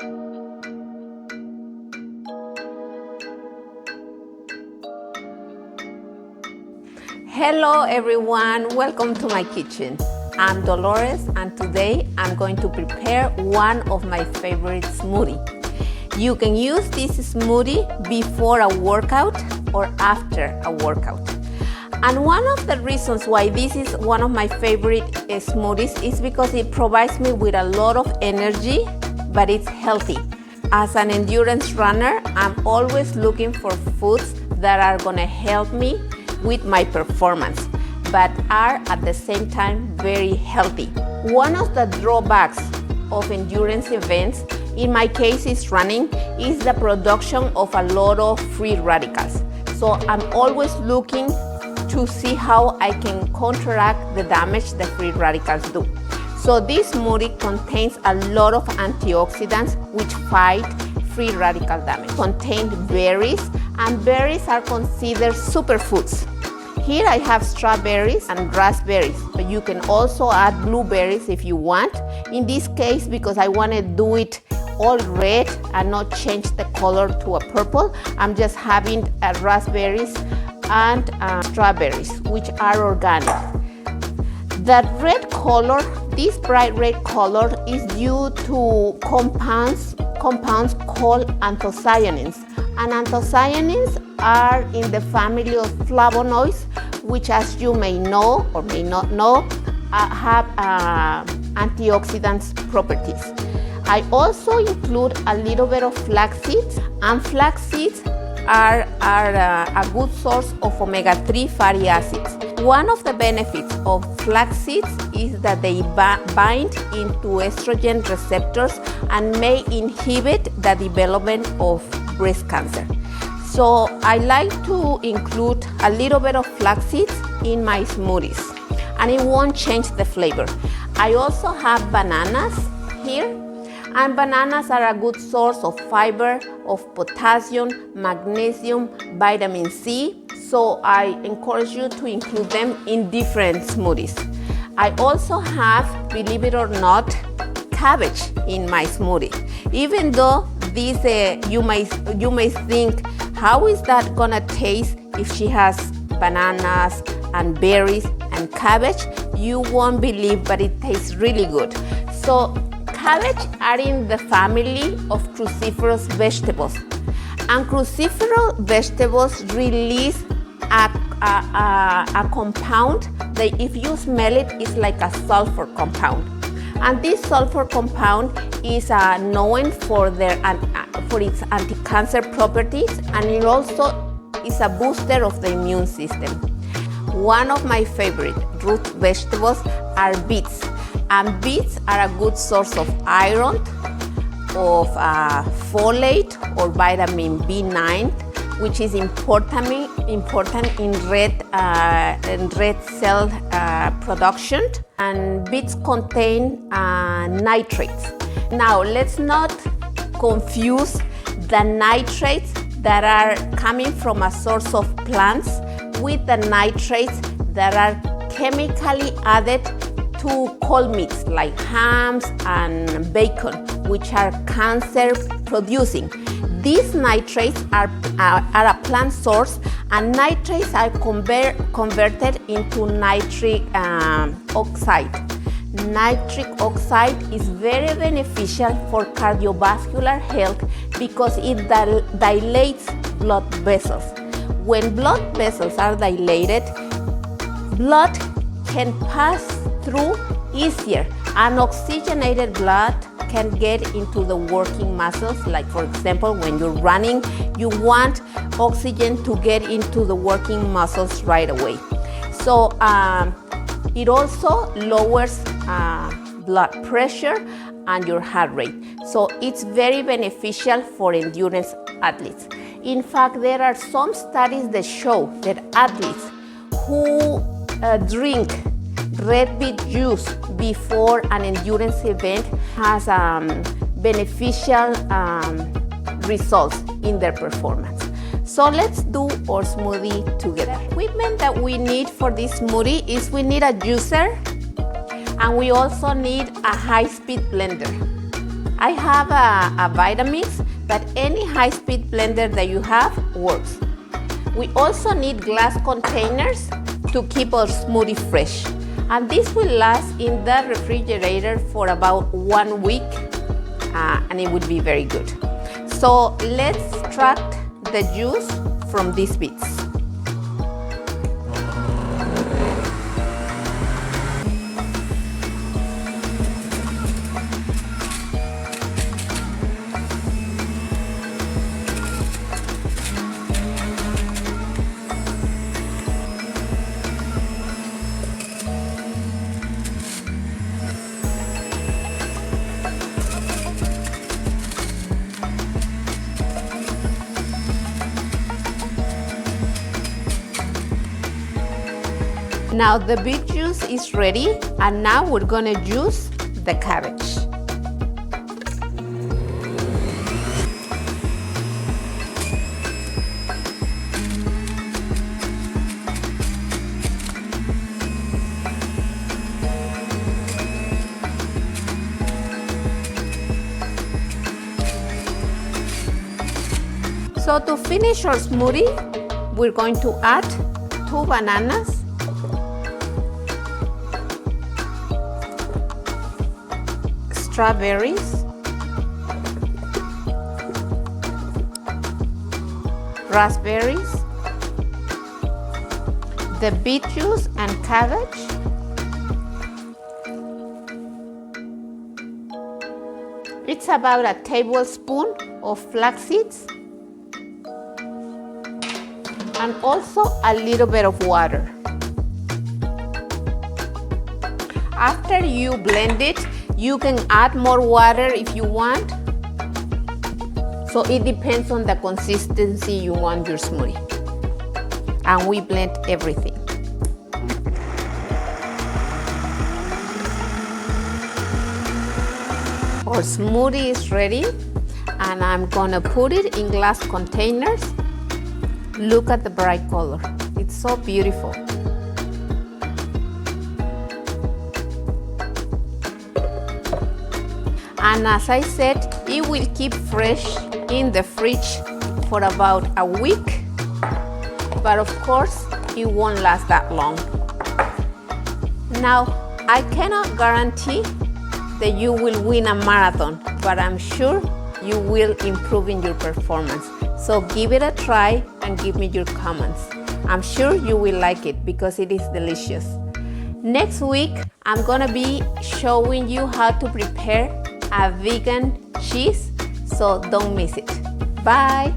Hello everyone, welcome to my kitchen. I'm Dolores and today I'm going to prepare one of my favorite smoothies. You can use this smoothie before a workout or after a workout. And one of the reasons why this is one of my favorite smoothies is because it provides me with a lot of energy, but it's healthy. As an endurance runner, I'm always looking for foods that are gonna help me with my performance, but are at the same time very healthy. One of the drawbacks of endurance events, in my case is running, is the production of a lot of free radicals. So I'm always looking to see how I can counteract the damage the free radicals do. So this smoothie contains a lot of antioxidants which fight free radical damage. It contains berries, and berries are considered superfoods. Here I have strawberries and raspberries, but you can also add blueberries if you want. In this case, because I want to do it all red and not change the color to a purple, I'm just having raspberries and strawberries, which are organic. The red color, this bright red color, is due to compounds called anthocyanins. And anthocyanins are in the family of flavonoids, which, as you may know or may not know, have antioxidant properties. I also include a little bit of flax seeds, and flax seeds are a good source of omega-3 fatty acids. One of the benefits of flax seeds is that they bind into estrogen receptors and may inhibit the development of breast cancer. So I like to include a little bit of flax seeds in my smoothies, and it won't change the flavor. I also have bananas here, and bananas are a good source of fiber, of potassium, magnesium, vitamin C, so I encourage you to include them in different smoothies. I also have, believe it or not, cabbage in my smoothie. Even though this, you may think, how is that gonna taste if she has bananas and berries and cabbage? You won't believe, but it tastes really good. So cabbage are in the family of cruciferous vegetables, and cruciferous vegetables release a compound that, if you smell it, is like a sulfur compound. And this sulfur compound is known for its anti-cancer properties, and it also is a booster of the immune system. One of my favorite root vegetables are beets, and beets are a good source of iron, of folate or vitamin B9, which is important in red cell production. And beets contain nitrates. Now let's not confuse the nitrates that are coming from a source of plants with the nitrates that are chemically added to cold meats like hams and bacon, which are cancer producing. These nitrates are a plant source, and nitrates are converted into nitric oxide. Nitric oxide is very beneficial for cardiovascular health because it dilates blood vessels. When blood vessels are dilated, blood can pass through easier, and oxygenated blood can get into the working muscles. Like, for example, when you're running, you want oxygen to get into the working muscles right away. So it also lowers blood pressure and your heart rate. So it's very beneficial for endurance athletes. In fact, there are some studies that show that athletes who drink red beet juice before an endurance event has beneficial results in their performance. So let's do our smoothie together. The equipment that we need for this smoothie is we need a juicer, and we also need a high-speed blender. I have a Vitamix, but any high-speed blender that you have works. We also need glass containers to keep our smoothie fresh. And this will last in the refrigerator for about 1 week, and it would be very good. So let's extract the juice from these beets. Now the beet juice is ready, and now we're gonna juice the cabbage. So to finish our smoothie, we're going to add 2 bananas, strawberries, raspberries, the beet juice and cabbage, it's about a tablespoon of flaxseeds, and also a little bit of water. After you blend it, you can add more water if you want. So it depends on the consistency you want your smoothie. And we blend everything. Our smoothie is ready, and I'm gonna put it in glass containers. Look at the bright color. It's so beautiful. And as I said, it will keep fresh in the fridge for about a week, but of course, it won't last that long. Now, I cannot guarantee that you will win a marathon, but I'm sure you will improve in your performance. So give it a try and give me your comments. I'm sure you will like it because it is delicious. Next week, I'm gonna be showing you how to prepare a vegan cheese, so don't miss it. Bye!